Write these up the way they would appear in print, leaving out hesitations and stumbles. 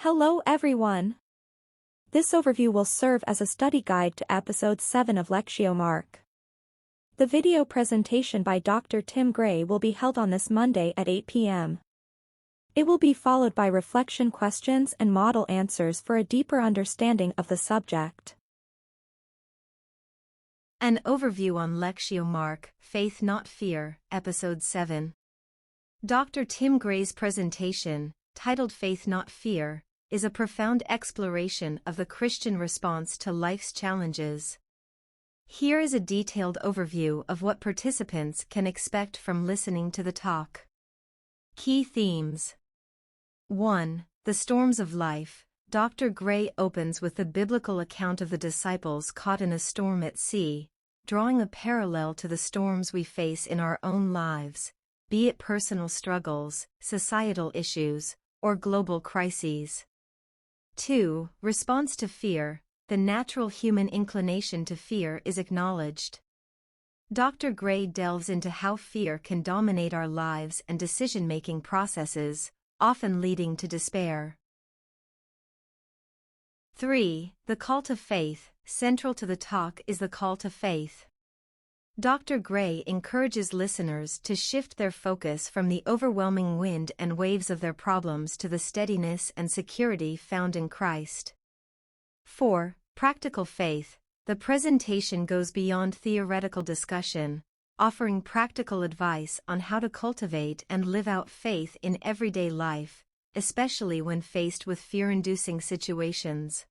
Hello everyone! This overview will serve as a study guide to Episode 7 of Lectio Mark. The video presentation by Dr. Tim Gray will be held on this Monday at 8 p.m. It will be followed by reflection questions and model answers for a deeper understanding of the subject. An overview on Lectio Mark, Faith Not Fear, Episode 7. Dr. Tim Gray's presentation, titled Faith Not Fear, is a profound exploration of the Christian response to life's challenges. Here is a detailed overview of what participants can expect from listening to the talk. Key themes. 1. The storms of life. Dr. Gray opens with the biblical account of the disciples caught in a storm at sea, drawing a parallel to the storms we face in our own lives, be it personal struggles, societal issues, or global crises. 2. Response to fear. The natural human inclination to fear is acknowledged. Dr. Gray delves into how fear can dominate our lives and decision-making processes, often leading to despair. 3. The call to faith. Central to the talk is the call to faith. Dr. Gray encourages listeners to shift their focus from the overwhelming wind and waves of their problems to the steadiness and security found in Christ. 4. Practical faith. The presentation goes beyond theoretical discussion, offering practical advice on how to cultivate and live out faith in everyday life, especially when faced with fear-inducing situations.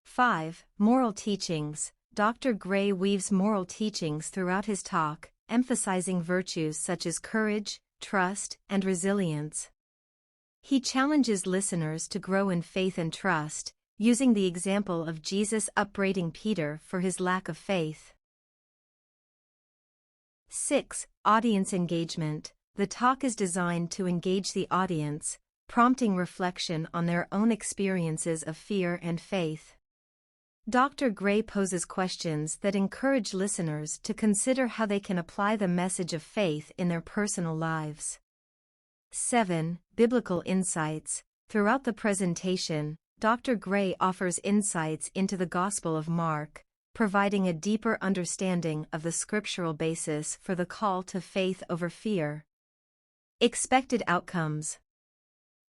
5. Moral teachings. Dr. Gray weaves moral teachings throughout his talk, emphasizing virtues such as courage, trust, and resilience. He challenges listeners to grow in faith and trust, using the example of Jesus upbraiding Peter for his lack of faith. 6. Audience engagement. The talk is designed to engage the audience, prompting reflection on their own experiences of fear and faith. Dr. Gray poses questions that encourage listeners to consider how they can apply the message of faith in their personal lives. 7. Biblical insights. Throughout the presentation, Dr. Gray offers insights into the Gospel of Mark, providing a deeper understanding of the scriptural basis for the call to faith over fear. Expected outcomes.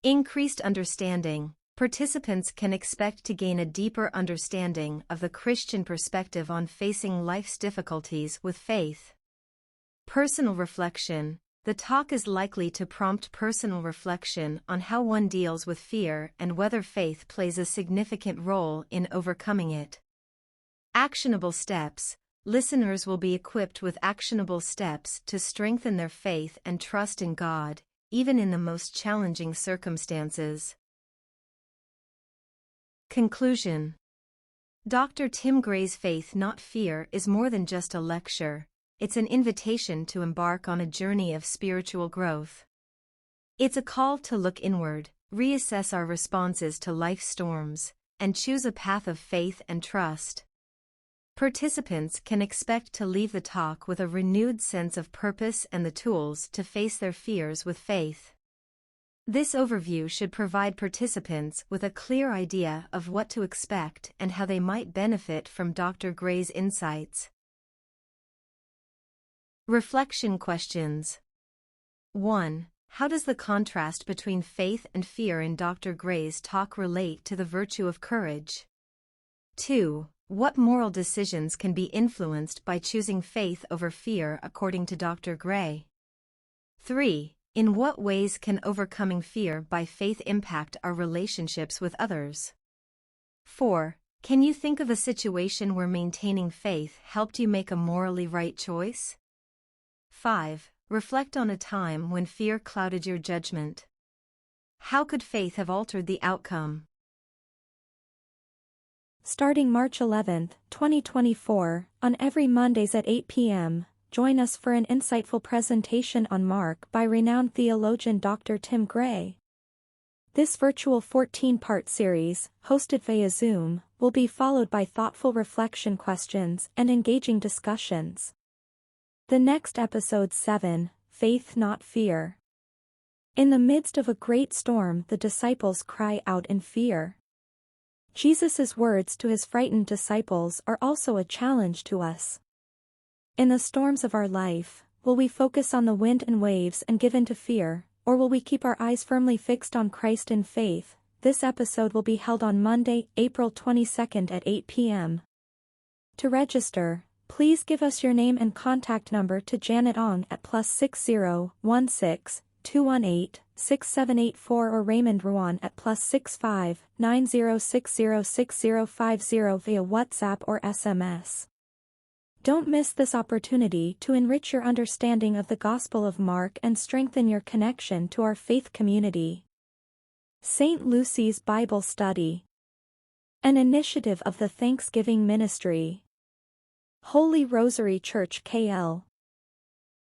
Increased understanding. Participants can expect to gain a deeper understanding of the Christian perspective on facing life's difficulties with faith. Personal reflection. The talk is likely to prompt personal reflection on how one deals with fear and whether faith plays a significant role in overcoming it. Actionable steps. Listeners will be equipped with actionable steps to strengthen their faith and trust in God, even in the most challenging circumstances. Conclusion. Dr. Tim Gray's Faith Not Fear is more than just a lecture, it's an invitation to embark on a journey of spiritual growth. It's a call to look inward, reassess our responses to life's storms, and choose a path of faith and trust. Participants can expect to leave the talk with a renewed sense of purpose and the tools to face their fears with faith. This overview should provide participants with a clear idea of what to expect and how they might benefit from Dr. Gray's insights. Reflection questions. 1. How does the contrast between faith and fear in Dr. Gray's talk relate to the virtue of courage? 2. What moral decisions can be influenced by choosing faith over fear according to Dr. Gray? 3. In what ways can overcoming fear by faith impact our relationships with others? 4. Can you think of a situation where maintaining faith helped you make a morally right choice? 5. Reflect on a time when fear clouded your judgment. How could faith have altered the outcome? Starting March 11, 2024, on every Mondays at 8 p.m., join us for an insightful presentation on Mark by renowned theologian Dr. Tim Gray. This virtual 14-part series, hosted via Zoom, will be followed by thoughtful reflection questions and engaging discussions. The next episode 7, Faith Not Fear. In the midst of a great storm, the disciples cry out in fear. Jesus' words to his frightened disciples are also a challenge to us. In the storms of our life, will we focus on the wind and waves and give in to fear, or will we keep our eyes firmly fixed on Christ in faith? This episode will be held on Monday, April 22nd at 8 p.m. To register, please give us your name and contact number to Janet Ong at +60 16 218 6784 or Raymond Ruan at +65 9060 6050 via WhatsApp or SMS. Don't miss this opportunity to enrich your understanding of the Gospel of Mark and strengthen your connection to our faith community. St. Lucy's Bible Study. An initiative of the Thanksgiving Ministry. Holy Rosary Church KL.